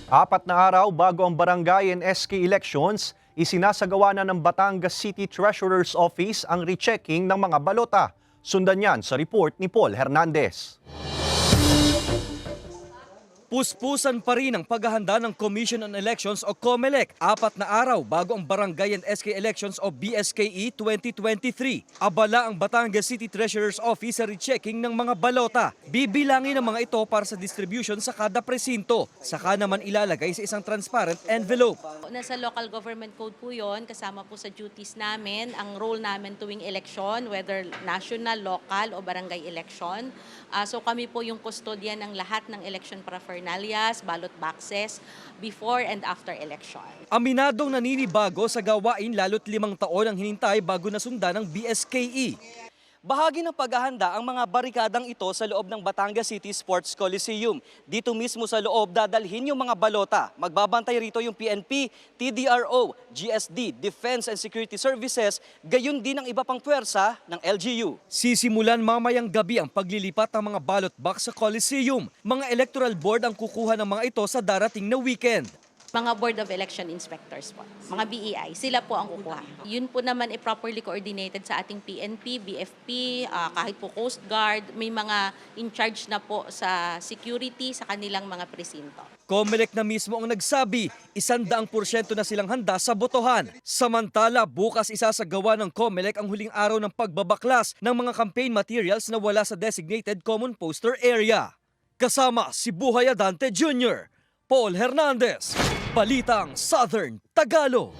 4 na araw bago ang barangay and SK elections, isinasagawa na ng Batangas City Treasurer's Office ang rechecking ng mga balota. Sundan yan sa report ni Paul Hernandez. Puspusan pa rin ang paghahanda ng Commission on Elections o COMELEC 4 na araw bago ang Barangay and SK Elections o BSKE 2023. Abala ang Batangas City Treasurer's Office sa rechecking ng mga balota. Bibilangin ang mga ito para sa distribution sa kada presinto. Saka naman ilalagay sa isang transparent envelope. Nasa local government code po yun, kasama po sa duties namin, ang role namin tuwing election, whether national, local o barangay election. So kami po yung custodian ng lahat ng election paraphernalias, ballot boxes, before and after election. Aminadong naninibago sa gawain lalo't 5 taon ang hinintay bago nasundan ng BSKE. Bahagi ng paghahanda ang mga barikadang ito sa loob ng Batangas City Sports Coliseum. Dito mismo sa loob dadalhin yung mga balota. Magbabantay rito yung PNP, TDRO, GSD, Defense and Security Services, gayon din ang iba pang puwersa ng LGU. Sisimulan mamayang gabi ang paglilipat ng mga ballot box sa Coliseum. Mga electoral board ang kukuha ng mga ito sa darating na weekend. Mga Board of Election Inspectors po, mga BEI, sila po ang kukuha. Yun po naman properly coordinated sa ating PNP, BFP, kahit po Coast Guard, may mga in charge na po sa security sa kanilang mga presinto. COMELEC na mismo ang nagsabi, 100% na silang handa sa botohan. Samantala, bukas isasagawa ng COMELEC ang huling araw ng pagbabaklas ng mga campaign materials na wala sa designated common poster area. Kasama si Buhay Adante Jr., Paul Hernandez, Balitang Southern Tagalog.